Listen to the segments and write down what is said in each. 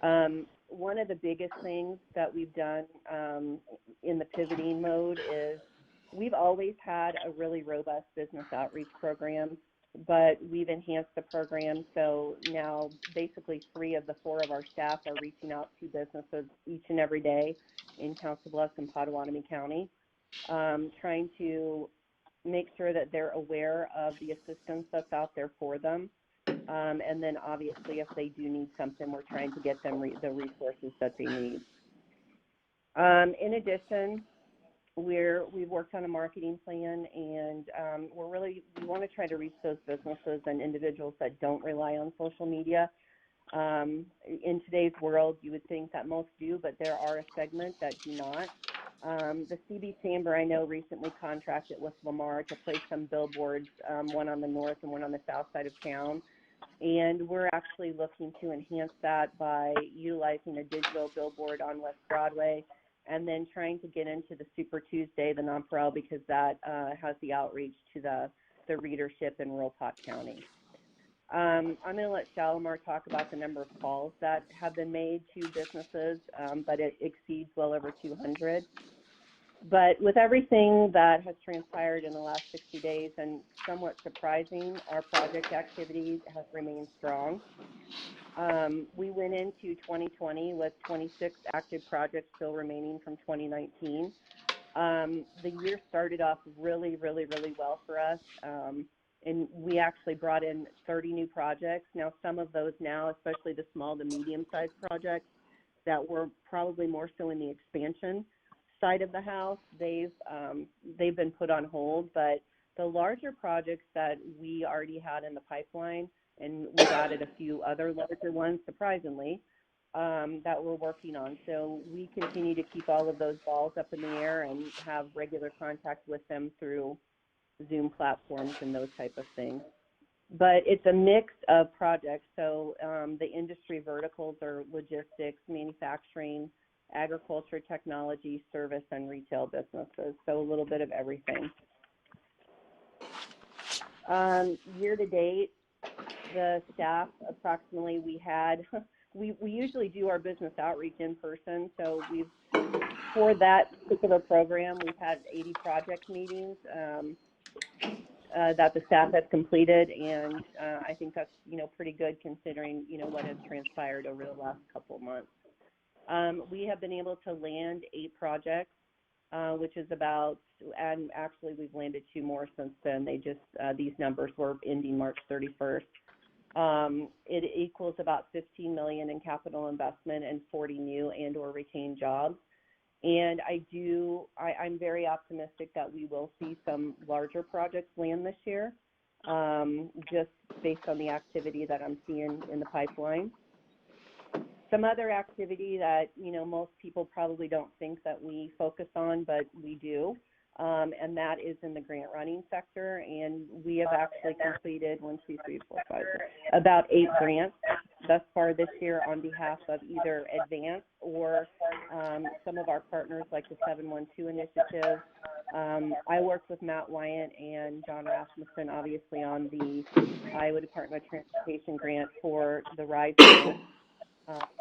One of the biggest things that we've done in the pivoting mode is we've always had a really robust business outreach program, but we've enhanced the program. So now basically 3 of the 4 of our staff are reaching out to businesses each and every day in Council Bluffs and Potawatomi County, trying to make sure that they're aware of the assistance that's out there for them. And then obviously if they do need something, we're trying to get them the resources that they need. In addition, we've worked on a marketing plan, and we want to try to reach those businesses and individuals that don't rely on social media. In today's world, you would think that most do, but there are a segment that do not. The CB Chamber, I know, recently contracted with Lamar to place some billboards, one on the north and one on the south side of town. And we're actually looking to enhance that by utilizing a digital billboard on West Broadway, and then trying to get into the Super Tuesday, the nonpareil, because that has the outreach to the readership in rural Pot County. I'm going to let Shalimar talk about the number of calls that have been made to businesses, but it exceeds well over 200. But with everything that has transpired in the last 60 days, and somewhat surprising, our project activities have remained strong. We went into 2020 with 26 active projects still remaining from 2019. The year started off really, really, really well for us. And we actually brought in 30 new projects. Now, some of those now, especially the small to medium-sized projects that were probably more so in the expansion side of the house, they've been put on hold. But the larger projects that we already had in the pipeline, and we've added a few other larger ones, surprisingly, that we're working on. So we continue to keep all of those balls up in the air and have regular contact with them through Zoom platforms and those type of things. But it's a mix of projects. So the industry verticals are logistics, manufacturing, agriculture, technology, service, and retail businesses. So a little bit of everything. Year to date, the staff approximately we usually do our business outreach in person. So for that particular program, we've had 80 project meetings that the staff has completed, and I think that's pretty good considering what has transpired over the last couple of months. We have been able to land 8 projects, which is about, and actually we've landed 2 more since then. These numbers were ending March 31st. It equals about $15 million in capital investment and 40 new and or retained jobs. And I'm very optimistic that we will see some larger projects land this year, just based on the activity that I'm seeing in the pipeline. Some other activity that, most people probably don't think that we focus on, but we do, and that is in the grant running sector. And we have actually completed about 8 grants thus far this year on behalf of either Advance or some of our partners like the 712 Initiative. I worked with Matt Wyant and John Rasmussen, obviously, on the Iowa Department of Transportation grant for the RISE grant.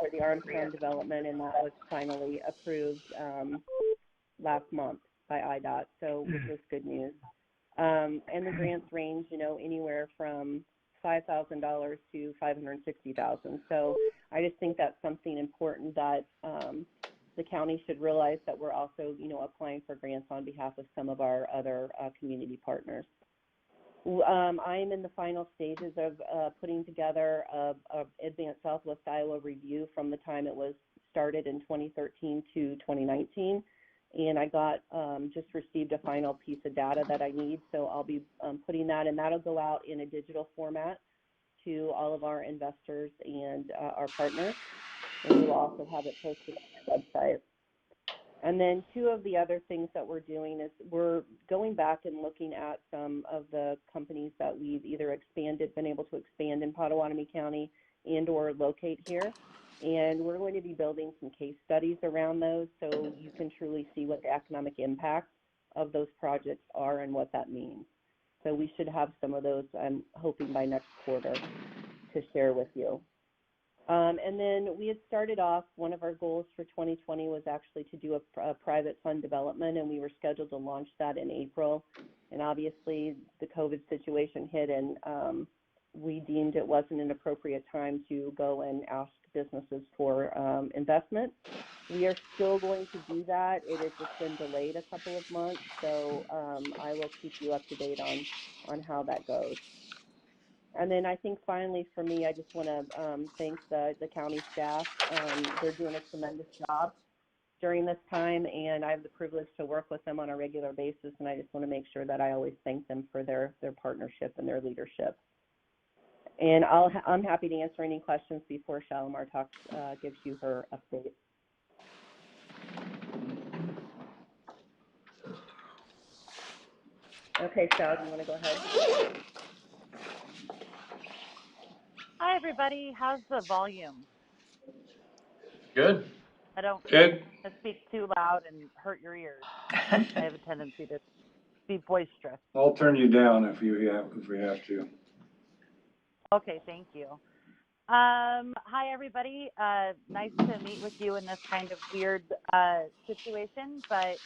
For the Armstrong development, and that was finally approved last month by IDOT, so which was good news. And the grants range, anywhere from $5,000 to $560,000. So I just think that's something important that the county should realize, that we're also, applying for grants on behalf of some of our other community partners. I am in the final stages of putting together a Advanced Southwest Iowa review from the time it was started in 2013 to 2019, and I just received a final piece of data that I need, so I'll be putting that, and that'll go out in a digital format to all of our investors and our partners, and we'll also have it posted on the website. And then 2 of the other things that we're doing is we're going back and looking at some of the companies that we've either been able to expand in Potawatomi County and or locate here. And we're going to be building some case studies around those so you can truly see what the economic impact of those projects are and what that means. So we should have some of those, I'm hoping, by next quarter to share with you. And then we had started off, one of our goals for 2020 was actually to do a private fund development, and we were scheduled to launch that in April. And obviously the COVID situation hit, and we deemed it wasn't an appropriate time to go and ask businesses for investment. We are still going to do that. It has just been delayed a couple of months, so I will keep you up to date on how that goes. And then I think finally for me, I just want to thank the county staff. They're doing a tremendous job during this time, and I have the privilege to work with them on a regular basis, and I just want to make sure that I always thank them for their partnership and their leadership. And I'm happy to answer any questions before Shalimar gives you her update. Okay, Shal, do you want to go ahead? Hi, everybody. How's the volume? Good. I don't Good. speak too loud and hurt your ears. I have a tendency to be boisterous. I'll turn you down if we have to. Okay, thank you. Hi, everybody. Nice to meet with you in this kind of weird situation, but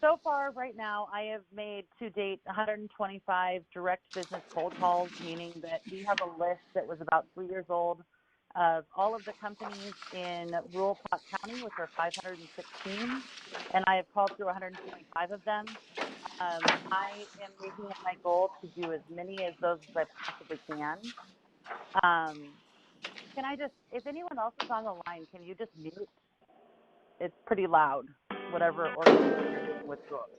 so far right now I have made to date 125 direct business cold calls, meaning that we have a list that was about 3 years old of all of the companies in rural Platte County, which are 516, and I have called through 125 of them. I am making it my goal to do as many of those as I possibly can. Can I just, if anyone else is on the line, can you just mute? It's pretty loud, whatever organization you're doing with yours.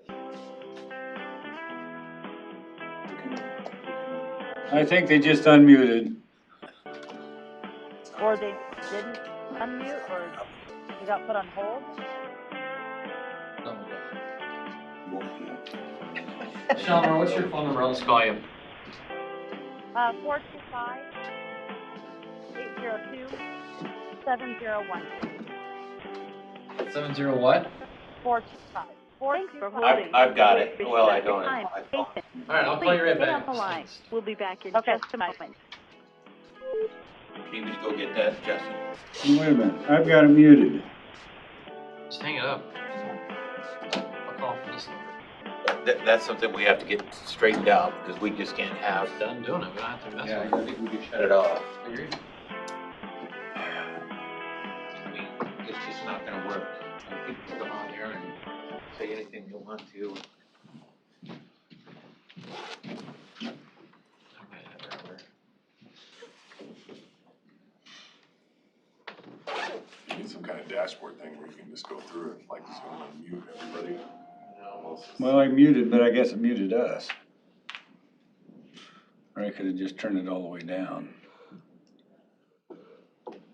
I think they just unmuted. Or they didn't unmute, or they got put on hold. Shalimar, what's your phone number? I'll just call you. 425-802-7012. 70 what? 425. Thanks for holding. I've got it. Well, I don't. All right, I'll call you right Stay back. on the line. We'll be back in Okay. just a moment. Need me to go get that, Justin? Wait a minute. I've got it muted. Just hang it up. I'll call from this number. That's something we have to get straightened out because we just can't have. Done doing it. We don't have to mess Yeah, with I think we can shut it off. it. Agreed. I mean, it's just not gonna work. People can come on here and say anything they want to. You need some kind of dashboard thing where you can just go through it, like Zoom and mute everybody. Well, I muted, but I guess it muted us. Or I could have just turned it all the way down.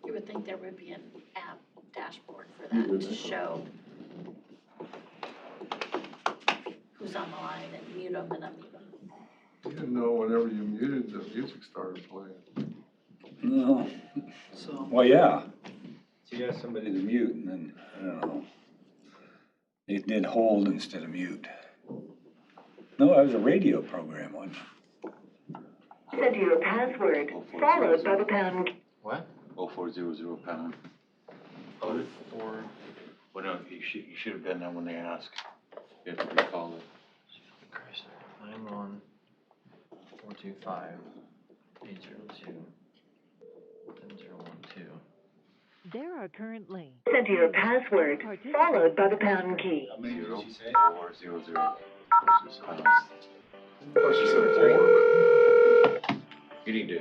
You would think there would be an app dashboard for that to show who's on the line and mute them and unmute them. You didn't know whenever you muted, the music started playing. No. So. Well, yeah. So you got somebody to mute, and then, I don't know. It did hold instead of mute. No, that was a radio program, wasn't it? Enter your password, followed by the pound. What? 0400 pound. 04. Well, no, you should have done that when they asked. You have to recall it. Christ. 91-425-802-7012. There are currently. Enter your password, followed by the pound key. 0400 versus pound. Oh, she said 4, You need to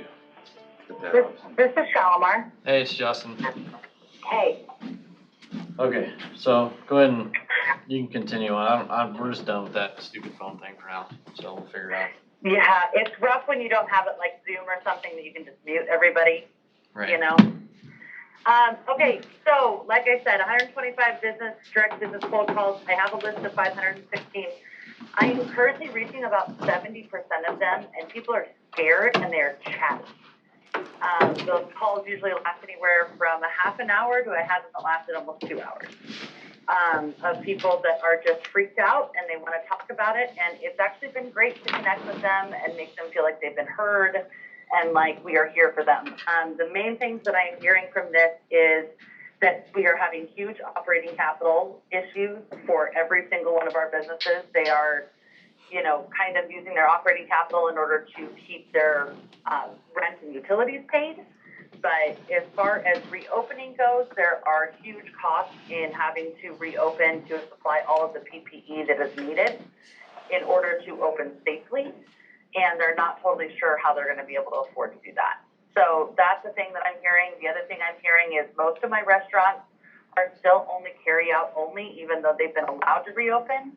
put that This, off. this is Shalimar. Hey, it's Justin. Hey. Okay, so go ahead and you can continue on. We're just done with that stupid phone thing for now, so we'll figure it out. Yeah, it's rough when you don't have it like Zoom or something that you can just mute everybody, Right. you know? Okay, so like I said, 125 direct business cold calls. I have a list of 516. I am currently reaching about 70% of them, and people are scared and they're chatty. Those calls usually last anywhere from a half an hour to I had them that lasted almost 2 hours. Of people that are just freaked out and they want to talk about it, and it's actually been great to connect with them and make them feel like they've been heard and like we are here for them. The main things that I am hearing from this is that we are having huge operating capital issues for every single one of our businesses. They are, you know, kind of using their operating capital in order to keep their rent and utilities paid. But as far as reopening goes, there are huge costs in having to reopen to supply all of the PPE that is needed in order to open safely. And they're not totally sure how they're going to be able to afford to do that. So that's the thing that I'm hearing. The other thing I'm hearing is most of my restaurants are still only carry-out only, even though they've been allowed to reopen.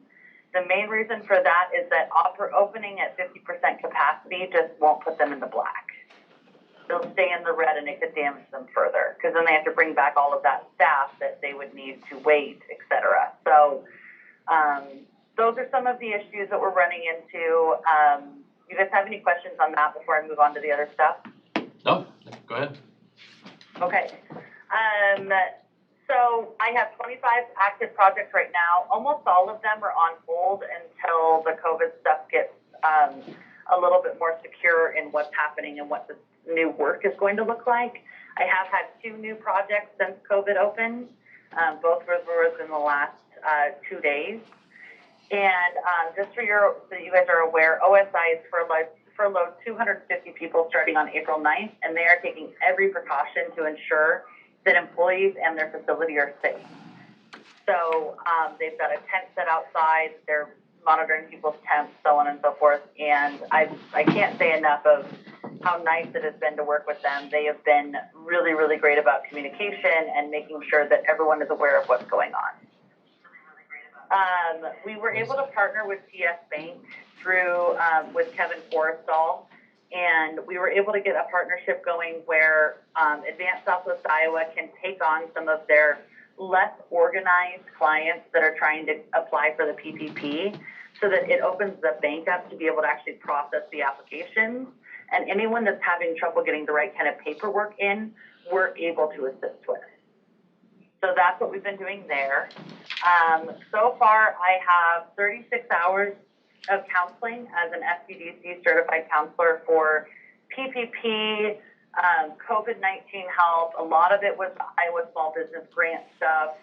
The main reason for that is that opening at 50% capacity just won't put them in the black. They'll stay in the red and it could damage them further because then they have to bring back all of that staff that they would need to wait, et cetera. So those are some of the issues that we're running into. You guys have any questions on that before I move on to the other stuff? No, go ahead. Okay. So I have 25 active projects right now. Almost all of them are on hold until the COVID stuff gets a little bit more secure in what's happening and what the new work is going to look like. I have had 2 new projects since COVID opened. Both were within the last 2 days. And just so you guys are aware, OSI is furloughed 250 people starting on April 9th, and they are taking every precaution to ensure that employees and their facility are safe. So they've got a tent set outside, they're monitoring people's temps, so on and so forth, and I can't say enough of how nice it has been to work with them. They have been really, really great about communication and making sure that everyone is aware of what's going on. We were able to partner with TS Bank through with Kevin Forrestal, and we were able to get a partnership going where Advanced Southwest Iowa can take on some of their less organized clients that are trying to apply for the PPP, so that it opens the bank up to be able to actually process the applications. And anyone that's having trouble getting the right kind of paperwork in, we're able to assist with. So that's what we've been doing there. So far, I have 36 hours of counseling as an SBDC certified counselor for PPP, COVID-19 help. A lot of it was Iowa Small Business Grant stuff,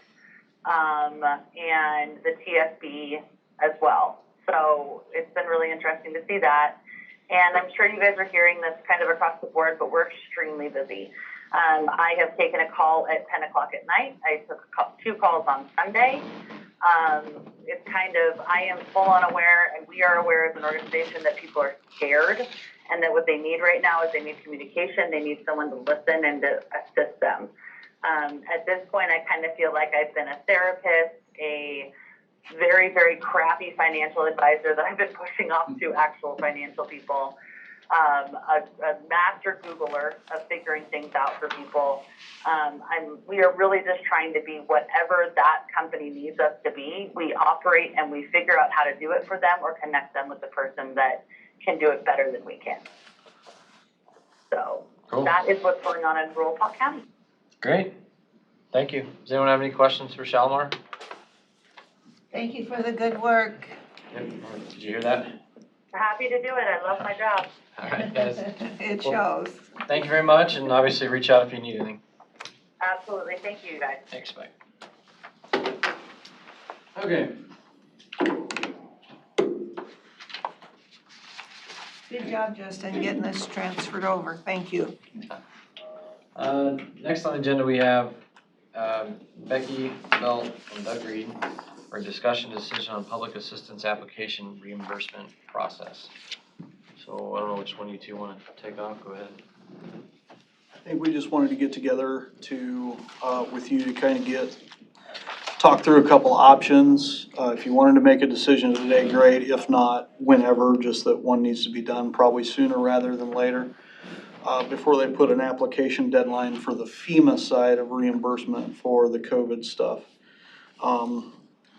and the TSB as well. So it's been really interesting to see that. And I'm sure you guys are hearing this kind of across the board, but we're extremely busy. I have taken a call at 10 o'clock at night. I took 2 calls on Sunday. It's kind of, I am full on aware, and we are aware as an organization that people are scared, and that what they need right now is they need communication. They need someone to listen and to assist them. At this point, I kind of feel like I've been a therapist, a very, very crappy financial advisor that I've been pushing off to actual financial people, a master Googler of figuring things out for people. We are really just trying to be whatever that company needs us to be. We operate and we figure out how to do it for them or connect them with the person that can do it better than we can. So cool. That is what's going on in rural Polk County. Great. Thank you. Does anyone have any questions for Shalimar? Thank you for the good work. Yep. Did you hear that? Happy to do it. I love my job. All right, guys. It shows. Thank you very much, and obviously reach out if you need anything. Absolutely. Thank you, guys. Thanks, bye. Okay. Good job, Justin, getting this transferred over. Thank you. Next on the agenda, we have Becky Belt and Doug Reed for a discussion decision on public assistance application reimbursement process. So I don't know which one you two want to take off. Go ahead. I think we just wanted to get together to with you to kind of talk through a couple options. If you wanted to make a decision today, great. If not, whenever, just that one needs to be done probably sooner rather than later. Before they put an application deadline for the FEMA side of reimbursement for the COVID stuff.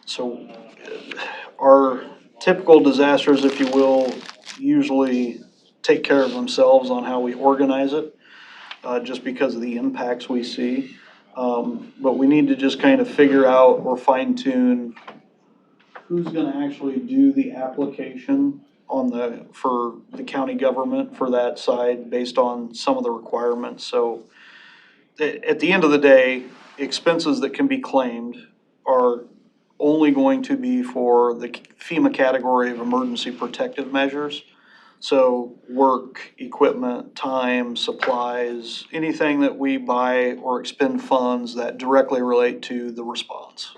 So our typical disasters, if you will, usually take care of themselves on how we organize it, just because of the impacts we see. But we need to just kind of figure out or fine tune who's gonna actually do the application for the county government for that side based on some of the requirements. So at the end of the day, expenses that can be claimed are only going to be for the FEMA category of emergency protective measures. So work, equipment, time, supplies, anything that we buy or expend funds that directly relate to the response.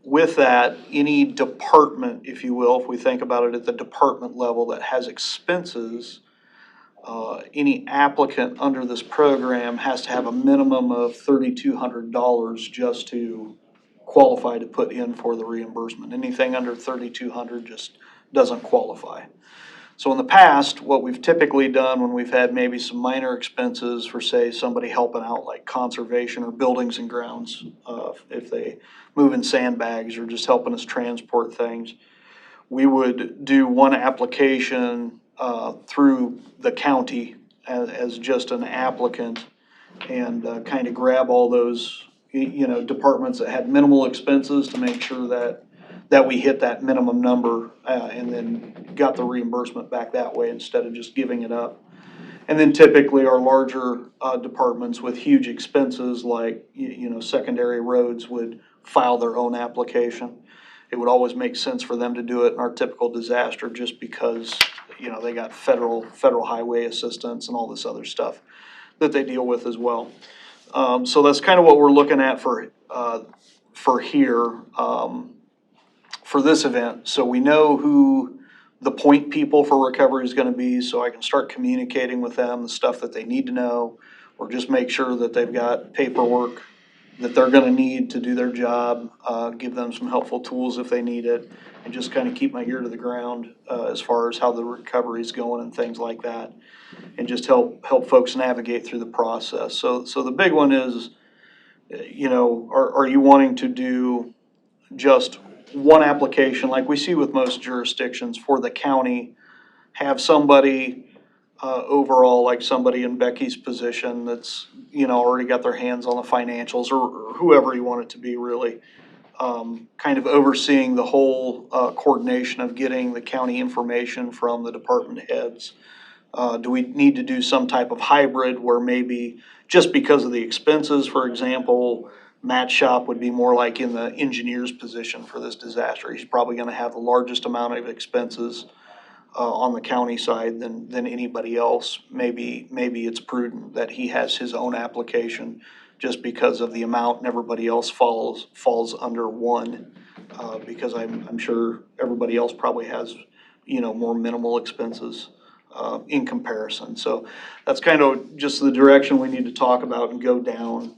With that, any department, if you will, if we think about it at the department level that has expenses, any applicant under this program has to have a minimum of $3,200 just to qualify to put in for the reimbursement. Anything under $3,200 just doesn't qualify. So in the past, what we've typically done when we've had maybe some minor expenses for, say, somebody helping out like conservation or buildings and grounds, if they move in sandbags or just helping us transport things, we would do one application through the county as just an applicant and kind of grab all those, departments that had minimal expenses to make sure that we hit that minimum number and then got the reimbursement back that way instead of just giving it up. And then typically our larger departments with huge expenses like, secondary roads would file their own application. It would always make sense for them to do it in our typical disaster just because, they got federal highway assistance and all this other stuff that they deal with as well. So that's kind of what we're looking at for here, for this event. So we know who the point people for recovery is gonna be, so I can start communicating with them the stuff that they need to know, or just make sure that they've got paperwork that they're gonna need to do their job, give them some helpful tools if they need it, and just kind of keep my ear to the ground as far as how the recovery is going and things like that, and just help folks navigate through the process. So the big one is, are you wanting to do just one application like we see with most jurisdictions for the county, have somebody overall, like somebody in Becky's position that's, already got their hands on the financials, or whoever you want it to be really, kind of overseeing the whole coordination of getting the county information from the department heads? Do we need to do some type of hybrid where maybe just because of the expenses, for example, Matt's shop would be more like in the engineer's position for this disaster. He's probably gonna have the largest amount of expenses on the county side than anybody else. Maybe it's prudent that he has his own application just because of the amount, and everybody else falls under one. Because I'm sure everybody else probably has, more minimal expenses in comparison. So that's kind of just the direction we need to talk about and go down.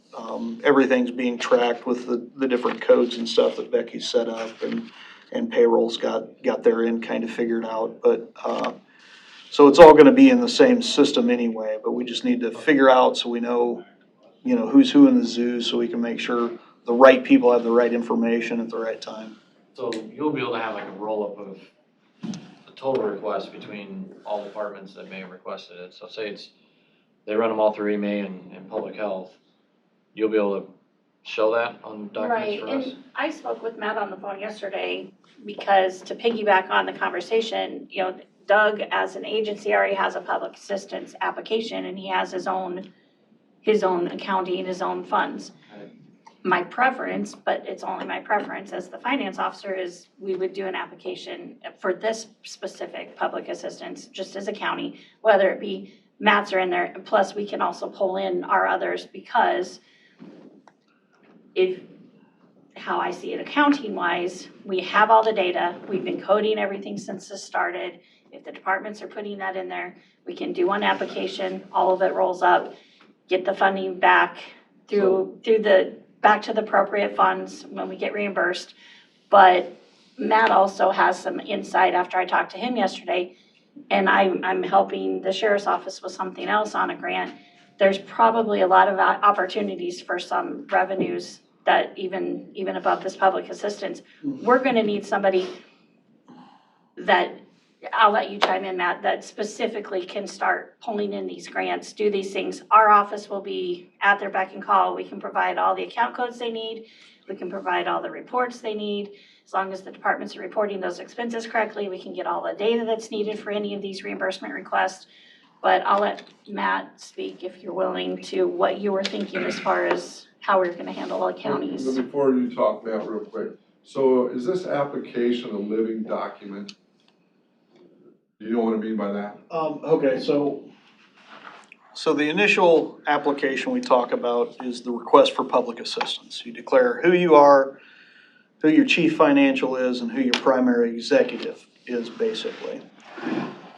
Everything's being tracked with the different codes and stuff that Becky's set up, and payroll's got their end kind of figured out. But so it's all gonna be in the same system anyway, but we just need to figure out so we know, who's who in the zoo, so we can make sure the right people have the right information at the right time. So you'll be able to have like a roll-up of the total request between all departments that may have requested it. So say they run them all through EMA and public health, you'll be able to show that on documents for us? Right, and I spoke with Matt on the phone yesterday because to piggyback on the conversation, Doug as an agency already has a public assistance application and he has his own accounting, his own funds. Right. My preference, but it's only my preference as the finance officer, is we would do an application for this specific public assistance, just as a county, whether it be Matt's are in there, plus we can also pull in our others, because how I see it accounting wise, we have all the data, we've been coding everything since this started. If the departments are putting that in there, we can do one application, all of it rolls up, get the funding back back to the appropriate funds when we get reimbursed. But Matt also has some insight after I talked to him yesterday, and I'm helping the sheriff's office with something else on a grant. There's probably a lot of opportunities for some revenues that even above this public assistance. We're gonna need somebody that I'll let you chime in, Matt, that specifically can start pulling in these grants, do these things. Our office will be at their beck and call. We can provide all the account codes they need. We can provide all the reports they need. As long as the departments are reporting those expenses correctly, we can get all the data that's needed for any of these reimbursement requests. But I'll let Matt speak if you're willing to what you were thinking as far as how we're gonna handle all counties. But before you talk, Matt, real quick, so is this application a living document? Do you know what I mean by that? Okay, so the initial application we talk about is the request for public assistance. You declare who you are, who your chief financial is, and who your primary executive is, basically.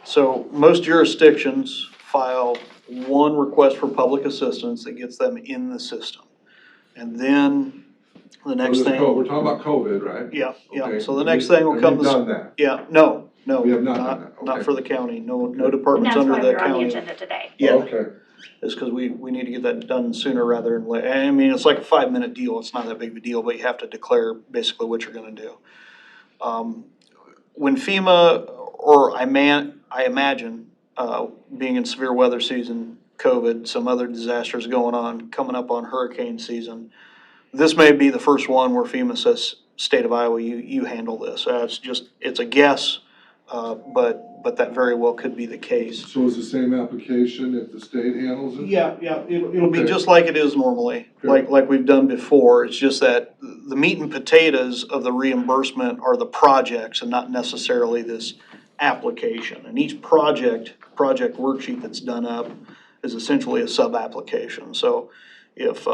So most jurisdictions file one request for public assistance that gets them in the system. And then the next thing. We're talking about COVID, right? Yeah, yeah. Okay. So the next thing will come. We've done that. Yeah, no. We have not done that. Okay. Not for the county. No And departments that's under why the we're on the county. agenda today. Yeah. Okay. It's because we need to get that done sooner rather than later. I mean, it's like a 5-minute deal. It's not that big of a deal, but you have to declare basically what you're gonna do. When FEMA, or I imagine, being in severe weather season, COVID, some other disasters going on, coming up on hurricane season, this may be the first one where FEMA says, state of Iowa, you handle this. It's a guess, but that very well could be the case. So is the same application if the state handles it? Yeah, it'll be Okay. just like it is normally, Okay. like we've done before. It's just that the meat and potatoes of the reimbursement are the projects and not necessarily this application. And each project worksheet that's done up is essentially a sub-application. So if,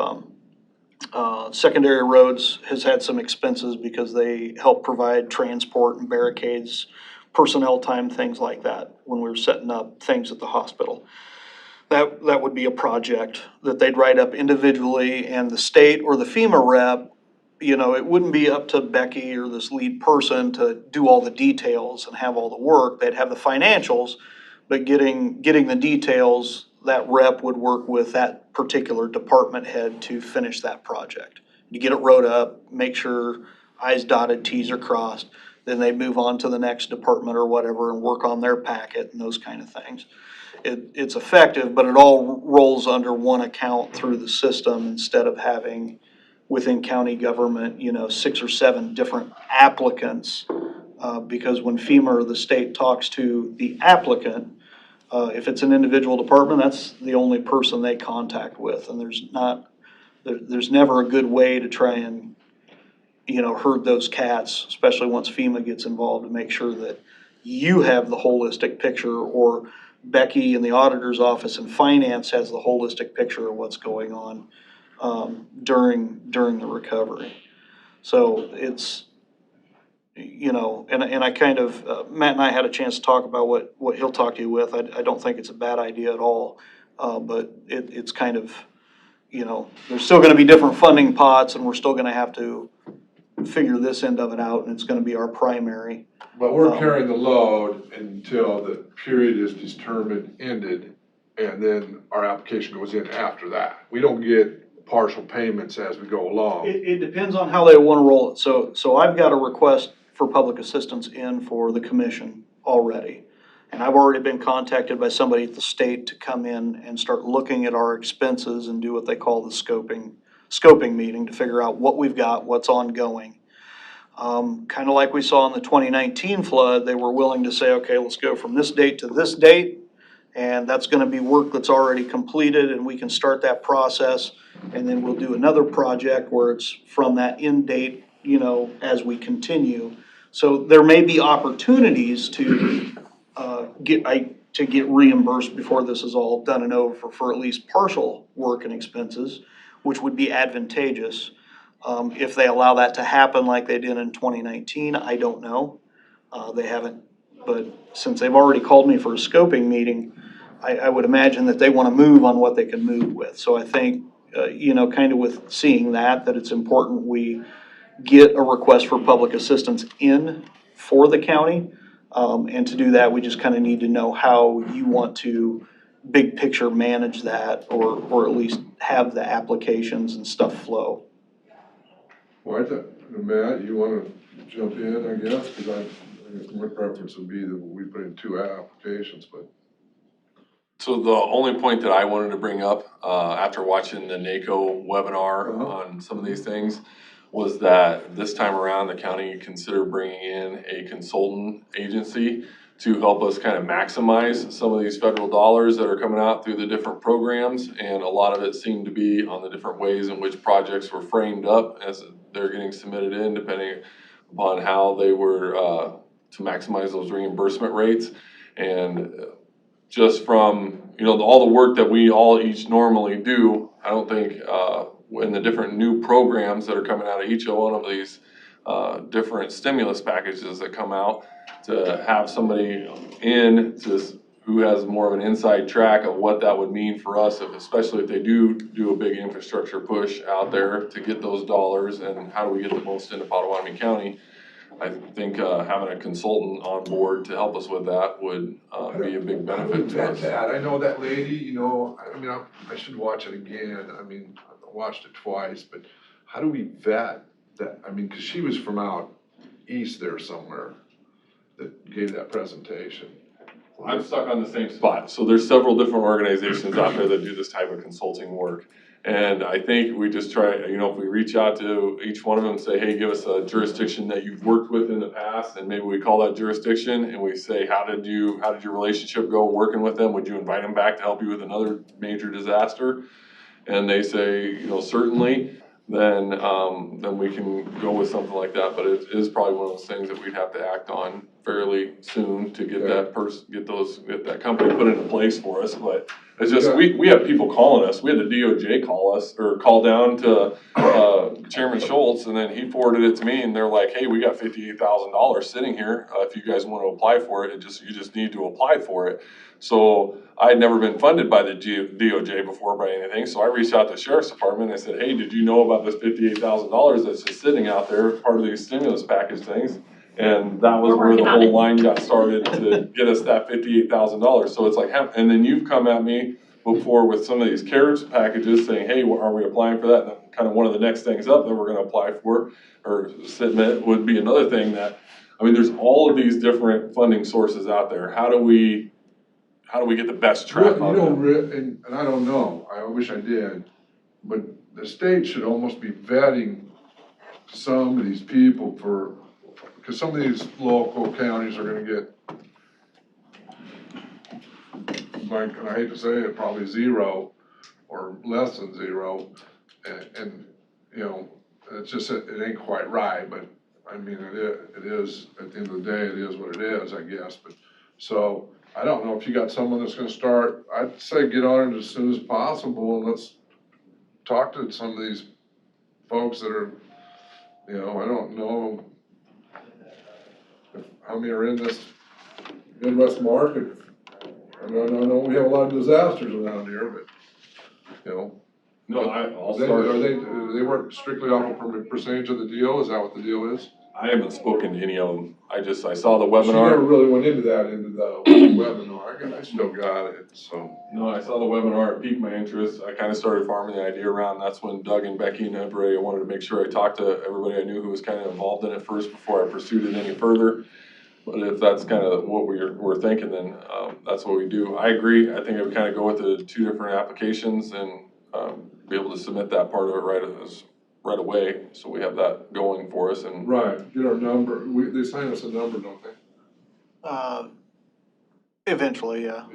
secondary roads has had some expenses because they help provide transport and barricades, personnel time, things like that, when we were setting up things at the hospital. That would be a project that they'd write up individually, and the state or the FEMA rep, it wouldn't be up to Becky or this lead person to do all the details and have all the work. They'd have the financials, but getting the details, that rep would work with that particular department head to finish that project. You get it wrote up, make sure I's dotted, T's are crossed, then they move on to the next department or whatever and work on their packet and those kind of things. It's effective, but it all rolls under one account through the system instead of having within county government, 6 or 7 different applicants. Because when FEMA or the state talks to the applicant, if it's an individual department, that's the only person they contact with. And there's never a good way to try and, herd those cats, especially once FEMA gets involved, to make sure that you have the holistic picture, or Becky in the auditor's office and finance has the holistic picture of what's going on during the recovery. So it's, and I kind of, Matt and I had a chance to talk about what he'll talk to you with. I don't think it's a bad idea at all, but it's kind of, there's still gonna be different funding pots, and we're still gonna have to figure this end of it out, and it's gonna be our primary. But we're carrying the load until the period is determined, ended, and then our application goes in after that. We don't get partial payments as we go along. It depends on how they wanna roll it. So I've got a request for public assistance in for the commission already. And I've already been contacted by somebody at the state to come in and start looking at our expenses and do what they call the scoping meeting to figure out what we've got, what's ongoing. Kind of like we saw in the 2019 flood, they were willing to say, okay, let's go from this date to this date, and that's gonna be work that's already completed, and we can start that process, and then we'll do another project where it's from that end date, as we continue. So there may be opportunities to get reimbursed before this is all done and over for at least partial work and expenses, which would be advantageous. If they allow that to happen like they did in 2019, I don't know. They haven't, but since they've already called me for a scoping meeting, I would imagine that they wanna move on what they can move with. So I think, kind of with seeing that it's important we get a request for public assistance in for the county. And to do that, we just kind of need to know how you want to big picture manage that, or at least have the applications and stuff flow. Well, Matt, you wanna jump in, I guess, because I guess my preference would be that we put in 2 applications, but. So the only point that I wanted to bring up, after watching the NACO webinar on some of these things, was that this time around, the county considered bringing in a consultant agency to help us kind of maximize some of these federal dollars that are coming out through the different programs. And a lot of it seemed to be on the different ways in which projects were framed up as they're getting submitted in, depending upon how they were, to maximize those reimbursement rates. And just from, all the work that we all each normally do, I don't think, in the different new programs that are coming out of each one of these, different stimulus packages that come out, to have somebody who has more of an inside track of what that would mean for us, especially if they do a big infrastructure push out there to get those dollars, and how do we get the most into Potawatomi County. I think having a consultant on board to help us with that would be a big benefit to us. I know that lady, I should watch it again. I watched it twice, but how do we vet that? Because she was from out east there somewhere that gave that presentation. I'm stuck on the same spot. So there's several different organizations out there that do this type of consulting work. And I think we just try, if we reach out to each one of them and say, hey, give us a jurisdiction that you've worked with in the past, and maybe we call that jurisdiction, and we say, how did your relationship go working with them? Would you invite them back to help you with another major disaster? And they say, certainly, then we can go with something like that. But it is probably one of those things that we'd have to act on fairly soon to get get that company put into place for us. But it's just, we have people calling us. We had the DOJ call down to Chairman Schultz, and then he forwarded it to me, and they're like, hey, we got $58,000 sitting here. If you guys want to apply for it, you just need to apply for it. So I had never been funded by the DOJ before by anything, so I reached out to the Sheriff's Department and I said, hey, did you know about this $58,000 that's just sitting out there, part of these stimulus package things? And that was where the whole line got started to get us that $58,000. So it's like, and then you've come at me before with some of these CARES packages saying, hey, are we applying for that? And kind of one of the next things up that we're gonna apply for or submit would be another thing that, there's all of these different funding sources out there. How do we get the best track on them? And I don't know, I wish I did, but the state should almost be vetting some of these people because some of these local counties are gonna get, and I hate to say it, probably zero or less than zero. And it's just, it ain't quite right, but it is, at the end of the day, it is what it is, I guess. But so I don't know if you got someone that's gonna start, I'd say get on it as soon as possible, and let's talk to some of these folks that are, I don't know how many are in this Midwest market. I know we have a lot of disasters around here, but, No, I'll start. They work strictly off a percentage of the deal? Is that what the deal is? I haven't spoken to any of them. I saw the webinar. She never really went into the webinar. I still got it, so. No, I saw the webinar. It piqued my interest. I kind of started farming the idea around. That's when Doug and Becky and everybody, I wanted to make sure I talked to everybody I knew who was kind of involved in it first before I pursued it any further. But if that's kind of what we're thinking, then that's what we do. I agree. I think I would kind of go with the 2 different applications and be able to submit that part of it right away, so we have that going for us. And right, get our number. They sign us a number, don't they? Eventually, yeah.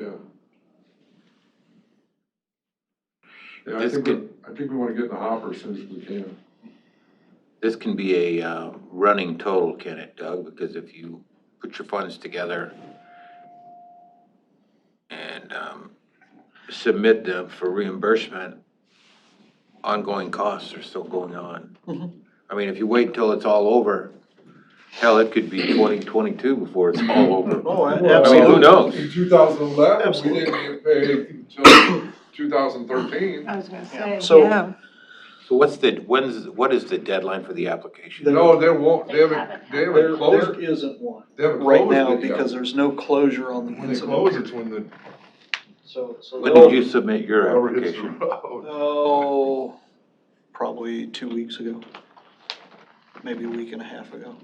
Yeah, I think we want to get in the hopper as soon as we can. This can be a running total, can it, Doug? Because if you put your funds together and submit them for reimbursement, ongoing costs are still going on. Mm-hmm. If you wait until it's all over, hell, it could be 2022 before it's all over. Oh, absolutely. Who knows? In 2011, absolutely. We didn't get paid until 2013. I was gonna say, So- So what is the deadline for the application? No, they won't, they haven't closed. There isn't one They haven't right closed now it yet. because there's no closure on the When they incident. close, it's when the. So When did you submit your rubber hits the application? road. Oh, probably 2 weeks ago, maybe a week and a half ago.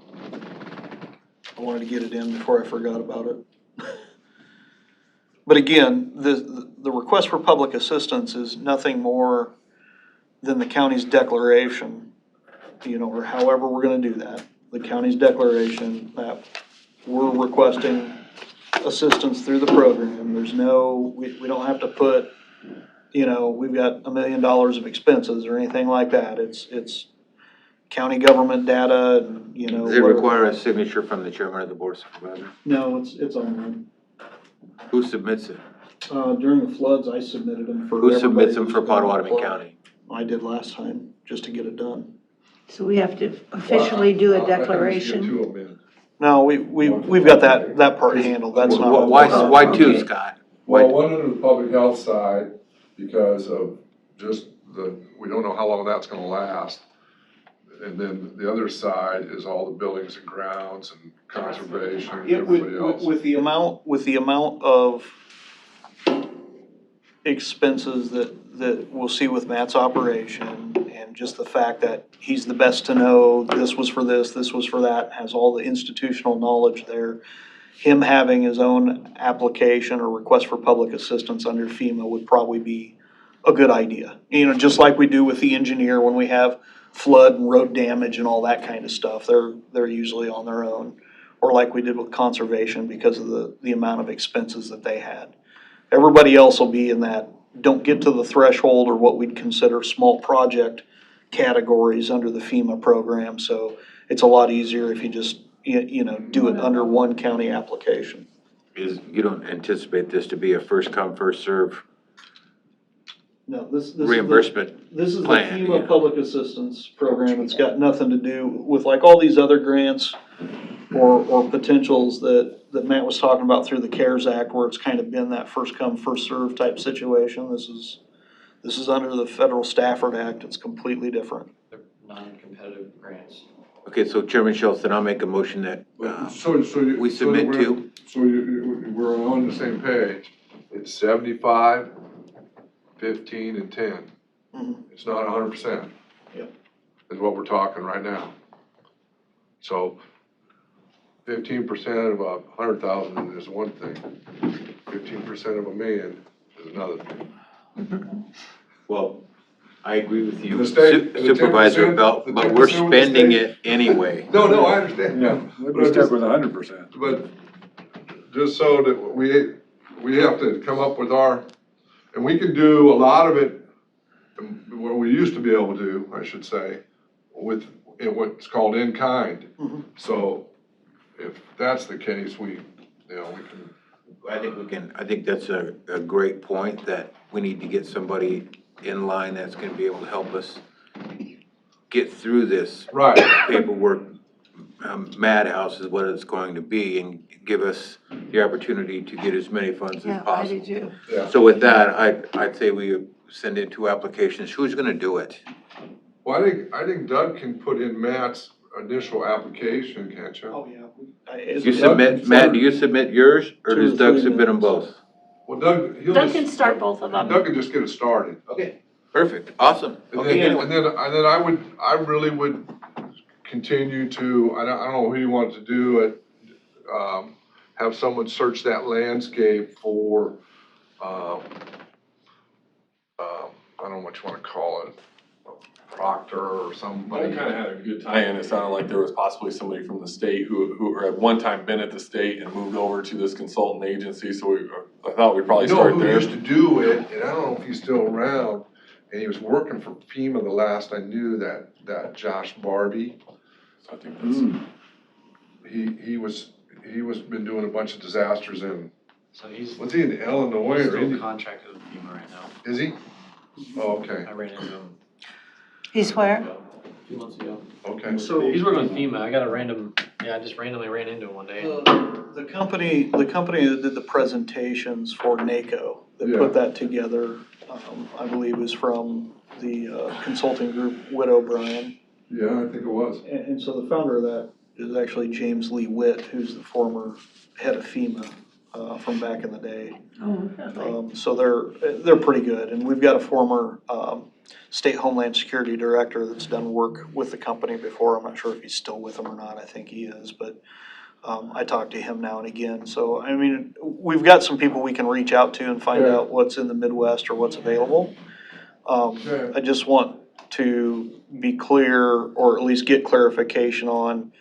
I wanted to get it in before I forgot about it. But again, the request for public assistance is nothing more than the county's declaration, or however we're gonna do that. The county's declaration that we're requesting assistance through the program. There's no, we don't have to put, we've got $1 million of expenses or anything like that. It's county government data and, Does it require a signature from the chairman of the board of supervisors? No, it's online. Who submits it? During the floods, I submitted them for Who everybody submits them who's for been on the Potawatomi flood. County? I did last time, just to get it done. So we have to officially do a I think we should get declaration. two of them in. No, we've got that part handled, that's not. Why two, Scott? Well, one under the public health side, because of just we don't know how long that's gonna last. And then the other side is all the buildings and grounds and conservation and Yeah, everybody else. with the amount of expenses that we'll see with Matt's operation, and just the fact that he's the best to know, this was for this was for that, has all the institutional knowledge there. Him having his own application or request for public assistance under FEMA would probably be a good idea. Just like we do with the engineer when we have flood and road damage and all that kind of stuff, they're usually on their own. Or like we did with conservation because of the amount of expenses that they had. Everybody else will be in that, don't get to the threshold or what we'd consider small project categories under the FEMA program. So it's a lot easier if you just, do it under one county application. You don't anticipate this to be a first come, first serve No, this reimbursement This is the plan, FEMA yeah. public assistance program. It's got nothing to do with like all these other grants or potentials that Matt was talking about through the CARES Act, where it's kind of been that first come, first serve type situation. This is under the Federal Stafford Act. It's completely different. They're non-competitive grants. Okay, so Chairman Schultz, then I'll make a motion that, we submit to. We're on the same page. It's 75, 15, and 10. Mhm. It's not 100%. Yep. Is what we're talking right now. So 15% of 100,000 is one thing. 15% of $1 million is another thing. Well, I agree with you, The state- the Supervisor 10%, Belt, the but we're 10% with the spending state. it anyway. No, I understand. Yeah, But we I stuck just- with 100%. But just so that we have to come up with and we can do a lot of it, what we used to be able to do, I should say, with what's called in kind. Mhm. So if that's the case, we can. I think that's a great point, that we need to get somebody in line that's gonna be able to help us get through this Right. paperwork madhouse is what it's going to be, and give us the opportunity to get as many funds as Yeah, I possible. do too. Yeah. So with that, I'd say we send in 2 applications. Who's gonna do it? Well, I think Doug can put in Matt's initial application, can't you? Oh, yeah. You submit, Matt, do you submit yours, or 2 does or Doug 3 submit them minutes. both? Well, Doug, Doug can start both of them. Doug can just get it started. Okay, perfect, awesome. And Okay, then, anyway. I really would continue to, I don't know who you want to do it, have someone search that landscape for, I don't know what you wanna call it, a proctor or I somebody. kind of had a good tie-in. It sounded like there was possibly somebody from the state who at one time been at the state and moved over to this consultant agency, so I thought we'd probably You know start who there. used to do it, and I don't know if he's still around, and he was working for FEMA the last I knew, that Josh Barbie. I think that's, He was been doing a bunch of disasters in, So he's was he in Illinois or still Indiana? contracted with FEMA right now. Is he? Oh, okay, I ran into him He's where? a few months ago. okay. So He's working with FEMA. I just randomly ran into him one day. the company that did the presentations for NACO, that Yeah. put that together, I believe was from the consulting group Witt O'Brien. Yeah, I think it was. And so the founder of that is actually James Lee Witt, who's the former head of FEMA from back in the day. Oh, okay. So they're pretty good, and we've got a former state Homeland Security director that's done work with the company before. I'm not sure if he's still with them or not. I think he is, but I talk to him now and again, so, I mean, we've got some people we can reach out to and find Yeah. out what's in the Midwest or what's available. Okay. I just want to be clear, or at least get clarification on,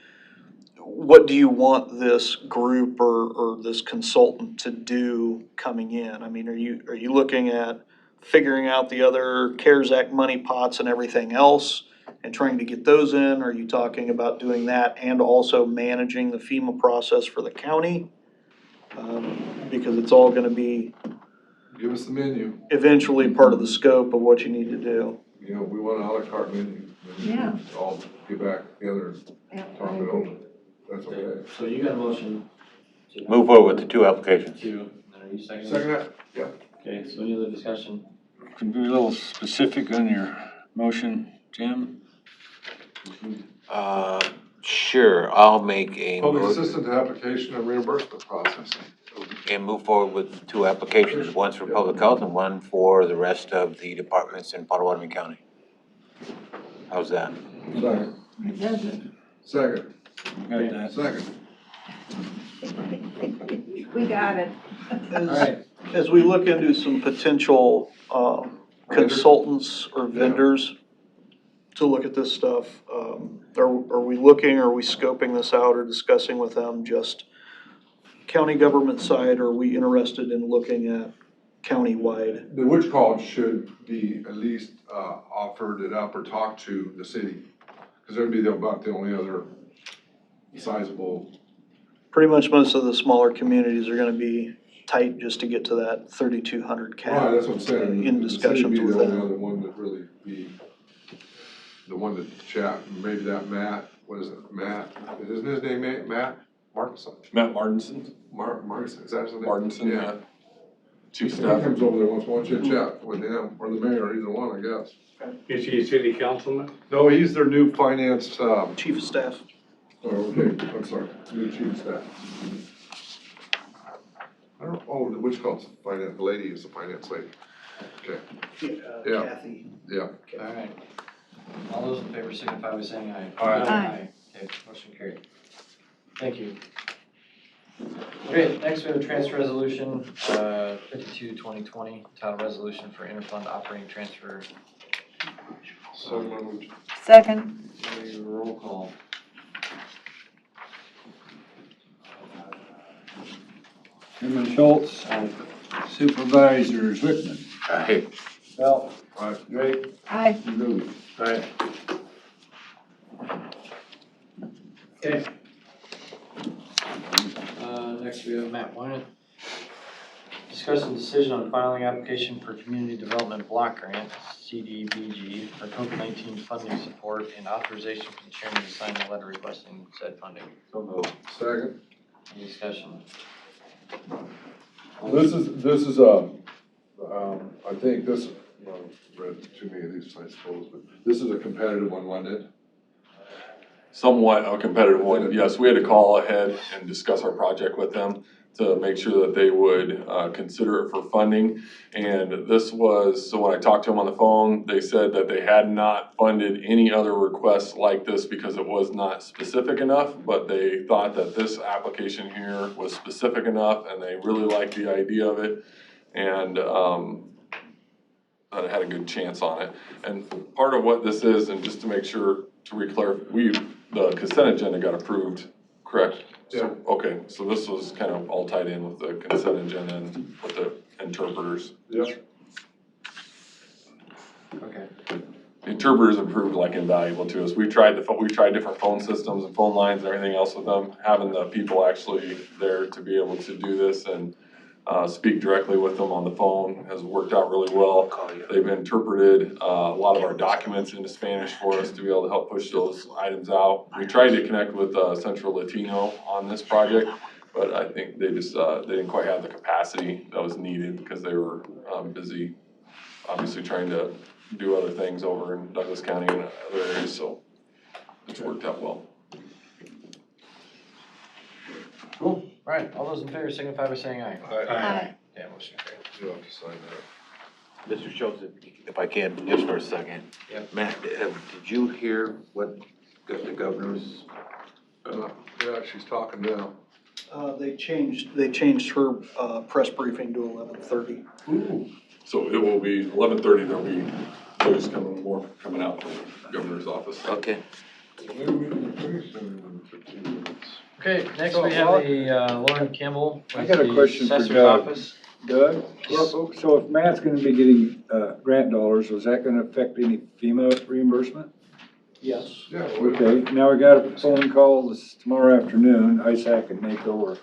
what do you want this group or this consultant to do coming in? I mean, are you looking at figuring out the other CARES Act money pots and everything else and trying to get those in? Are you talking about doing that and also managing the FEMA process for the county? Because it's all gonna be Give us the menu, eventually part of the scope of what you need to do. you know, we want an à la carte menu. Yeah. All get back together Yeah, and talk I it agree. over. That's okay. So you got a motion to. Move forward with the two applications. Two, and are you seconding? Second that? Yeah. Okay, so any other discussion? Can you be a little specific on your motion, Jim? Sure, I'll make a Public motion assistance application and reimbursement processing. and move forward with two applications, one for public health and one for the rest of the departments in Potawatomi County. How's that? Second. It doesn't. Second. Got that? Second. We got it. Alright, As we look into some potential consultants or vendors to look at this stuff, are we looking, are we scoping this out or discussing with them just county government side, or are we interested in looking at countywide? The witch call should be at least, offered it up or talked to the city. Cause that'd be about the only other sizable. Pretty much most of the smaller communities are gonna be tight just to get to that 3,200 cap. Right, that's what I'm saying. In The discussions city be with the only them. other one that really be, the one to chat, maybe that Matt, what is it, Matt, isn't his name Matt Martinson? Matt Martinson, Martinson, is that his name? Martinson, yeah. Chief He Staff. comes over there once in a while, chit chat with him, or the mayor, either one, I guess. Is he a city councilman? No, he's their new finance, Chief of staff. oh, okay, I'm sorry, new chief of staff. I don't, oh, which calls finance, the lady is the finance lady. Okay, Yeah. Kathy. yeah. alright. All those in favor signify by saying aye. Aye. Okay, motion carried. Thank you. Okay, next we have a transfer resolution, 52-2020, title resolution for interfund operating transfer. So moved. Second. Roll call. Chairman Schultz. Supervisors Whitman. Hey, Bell. Aye. Drake. Aye. Ruth. Aye. Okay. Next we have Matt Wynant. Discussion decision on filing application for Community Development Block Grant, CDBG, for COVID-19 funding support and authorization for the chairman to sign the letter requesting said funding. so moved. Second. Any discussion? This is, I think this, well, read too many of these, I suppose, but this is a competitive one, wasn't it? Somewhat a competitive one, yes, we had to call ahead and discuss our project with them to make sure that they would, consider it for funding. And this was, so when I talked to them on the phone, they said that they had not funded any other requests like this because it was not specific enough, but they thought that this application here was specific enough and they really liked the idea of it. And, that it had a good chance on it. And part of what this is, and just to make sure, to re-clarify, the consent agenda got approved, correct? So, okay, so this was kind of all tied in with the consent agenda and with the interpreters. Yep. Okay. The interpreters have proved like invaluable to us. We tried different phone systems and phone lines and everything else with them. Having the people actually there to be able to do this and speak directly with them on the phone has worked out really well. They've interpreted a lot of our documents into Spanish for us to be able to help push those items out. We tried to connect with Central Latino on this project, but I think they just, they didn't quite have the capacity that was needed because they were busy, obviously trying to do other things over in Douglas County and other areas, so it's worked out well. Cool. All right, all those in favor signify by saying aye. Aye. Yeah, motion carried. You'll have to sign that. Mr. Schultz, if I can, just for a second. Yep. Matt, did you hear what the governor's Yeah, she's talking now. They changed her, press briefing to 11:30. So it will be 11:30, there'll be news coming out from the governor's office. Okay. Okay, next So, we have Lauren Campbell I with got a the question for assessor's Doug. office. Doug, so if Matt's gonna be getting, grant dollars, is that gonna affect any FEMA reimbursement? Yes. Yeah. Okay, now we got a phone call tomorrow afternoon, Isaac and NACO are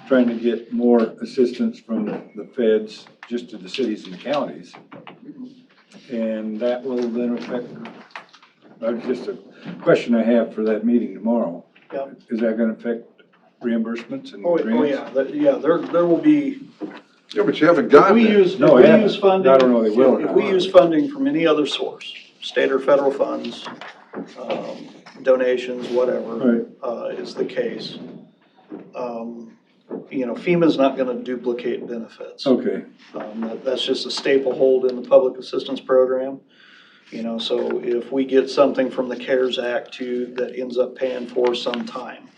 trying to get more assistance from the feds, just to the cities and the counties. And that will then affect, just a question I have for that meeting tomorrow. Yeah. Is that gonna affect reimbursements and Oh, grants? yeah, there will be. Yeah, but you haven't gotten it. If we use funding, I don't know, they will or if not. we use funding from any other source, state or federal funds, donations, whatever, is the case. FEMA's not gonna duplicate benefits. Okay, That's just a staple hold in the public assistance program. So if we get something from the CARES Act that ends up paying for some time,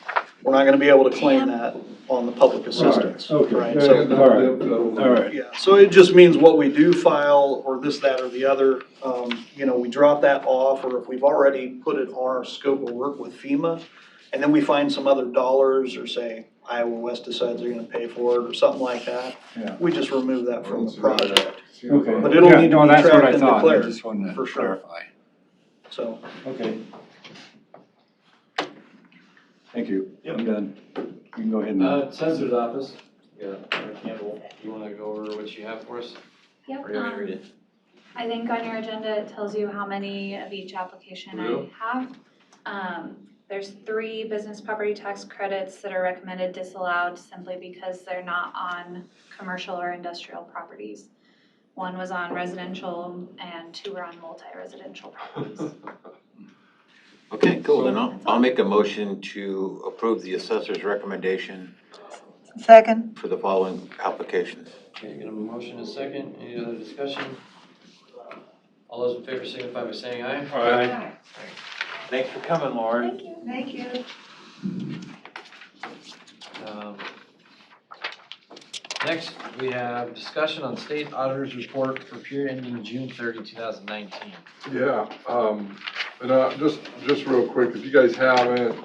we're not gonna be able to claim that on the public assistance. okay. Right, so, all right. yeah, so it just means what we do file, or this, that, or the other, we drop that off, or if we've already put it on our scope of work with FEMA, and then we find some other dollars, or say Iowa West decides they're gonna pay for it, or something like that, Yeah. we just remove that from the project. Okay. But it'll need to be that's what tracked I and thought. I declared, just wanted for to sure. clarify. So, Okay. Thank you. Yep. I'm done. You can go ahead and. Assessor's office, yeah, Lauren Campbell, you wanna go over what you have for us? Yep, Or you want me to read it? I think on your agenda, it tells you how many of each application I have. There's 3 business property tax credits that are recommended disallowed simply because they're not on commercial or industrial properties. 1 was on residential and 2 were on multi-residential properties. Okay, cool, then I'll make a motion to approve the assessor's recommendation Second. for the following applications. Okay, got a motion and a second, any other discussion? All those in favor signify by saying aye. Aye. Thanks for coming, Lauren. Thank you. Next, we have discussion on state auditor's report for period ending June 30, 2019. Yeah, and just real quick, if you guys haven't,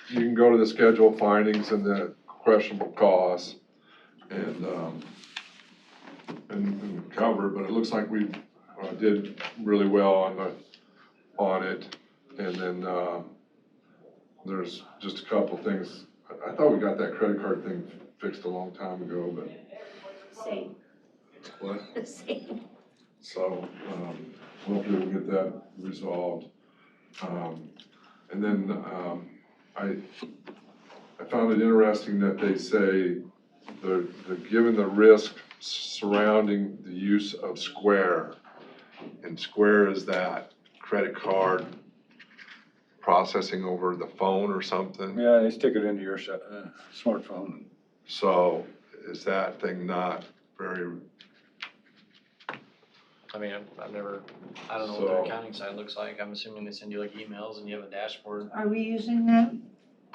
you can go to the schedule of findings and the questionable costs and cover, but it looks like we did really well on it. And then there's just a couple things. I thought we got that credit card thing fixed a long time ago, but. Same. What? Same. So, hopefully we'll get that resolved. And then, I found it interesting that they say given the risk surrounding the use of Square, and Square is that credit card processing over the phone or something. Yeah, they stick it into your smartphone. So is that thing not very? I mean, I don't know what their accounting side looks like. I'm assuming they send you like emails and you have a dashboard. Are we using that?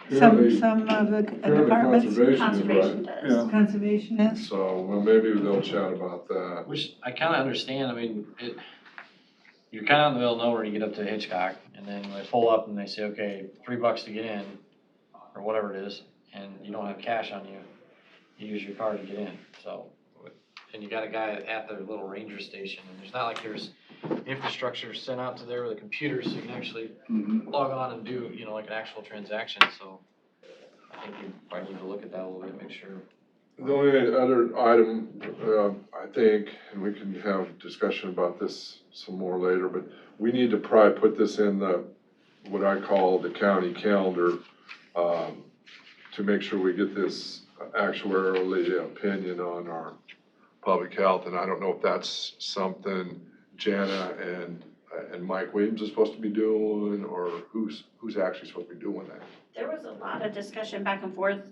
Apparently- Some of the apparently departments? Conservation is, right? Yeah. Conservation is? So, well, maybe they'll chat about that. Which I kinda understand, I mean, you're kinda out in the middle of nowhere, you get up to Hitchcock, and then they pull up and they say, okay, $3 to get in, or whatever it is, and you don't have cash on you, you use your card to get in, so. And you got a guy at their little ranger station, and there's not like there's infrastructure sent out to there with a computer, so you can actually log on and do, like an actual transaction, so. I think you probably need to look at that a little bit, make sure. The only other item, I think, and we can have discussion about this some more later, but we need to probably put this in what I call the county calendar, to make sure we get this actuarially opinion on our public health, and I don't know if that's something Jana and Mike Williams is supposed to be doing, or who's actually supposed to be doing that. There was a lot of discussion back and forth,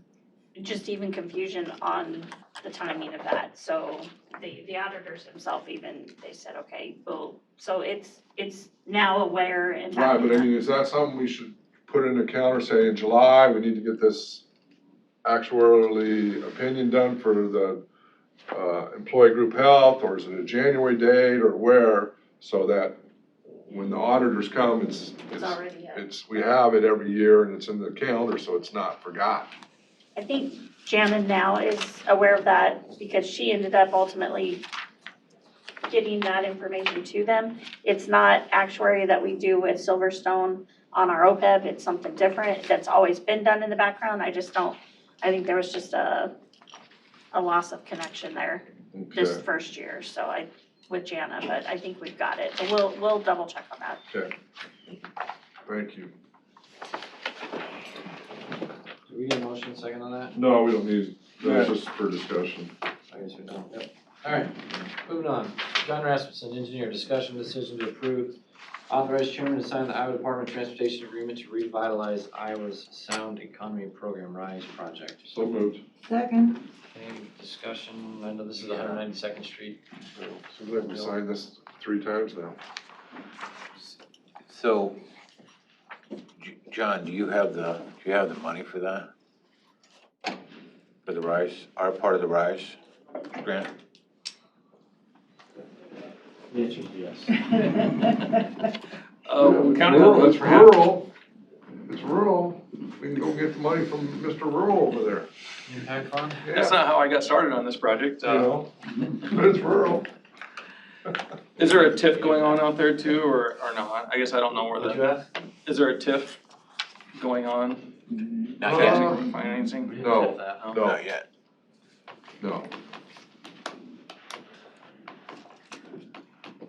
just even confusion on the timing of that. So the auditors themselves even, they said, okay, well, so it's now aware and. Right, but I mean, is that something we should put in a counter, say in July, we need to get this actuarially opinion done for the employee group health, or is it a January date, or where, so that when the auditors come, It's already up. we have it every year and it's in the calendar, so it's not forgotten. I think Janet now is aware of that because she ended up ultimately getting that information to them. It's not actuary that we do with Silverstone on our OPEB. It's something different that's always been done in the background. I think there was just a loss of connection there this first year, with Jana, but I think we've got it. So we'll double check on that. Okay. Thank you. Do we need a motion second on that? No, we don't need, that's just for discussion. I guess we don't. Yep. All right, moving on. John Rasmussen, engineer, discussion decision to approve authorized chairman to sign the Iowa Department of Transportation agreement to revitalize Iowa's Sound Economy Program RISE project. So moved. Second. Any discussion? I know this is 192nd Street. Seems like we signed this 3 times now. So, John, do you have the money for that? For the RISE, our part of the RISE grant? The answer is yes. We kind of rural, it's rural. It's rural. We can go get the money from Mr. Rural over there. Impact fund? Yeah. That's not how I got started on this project. You know, but it's rural. Is there a TIF going on out there too, or not? I guess I don't know where What'd you ask? is there a TIF going on? Not yet. Financing? No, No. no, Not yet. no.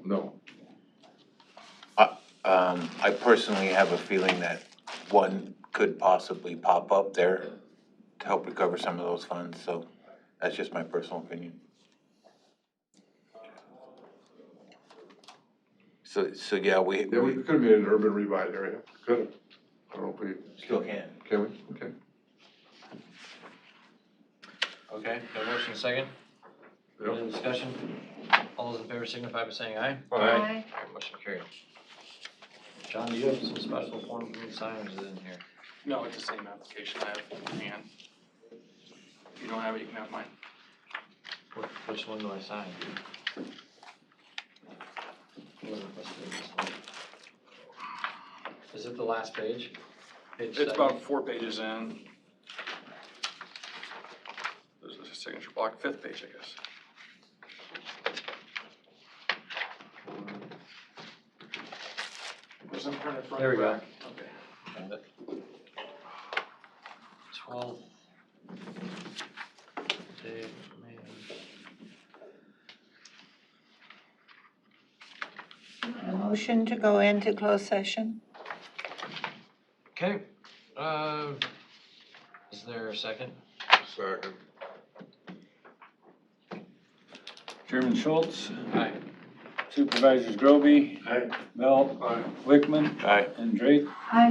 No. I personally have a feeling that one could possibly pop up there to help recover some of those funds, so that's just my personal opinion. So yeah, we could have made an urban revive area, could have. I don't know if we. Still can. Can we? Okay. Okay, got a motion second? Yep. Any discussion? All those in favor signify by saying aye. Aye. Alright, motion carried. John, do you have some special forms for me to sign, or is it in here? No, it's the same application I have in hand. If you don't have it, you can have mine. Which one do I sign? Let's do this one. Is it the last page? Page It's 7? about 4 pages in. There's a signature block, 5th page, I guess. There's some kind of front There we go. back. Okay. Found it. 12. Dave, A motion to go into closed session? okay, is there a second? Second. Chairman Schultz, Aye. Supervisors Groby, Aye. Belt, Aye. Wickman, Aye. and Drake.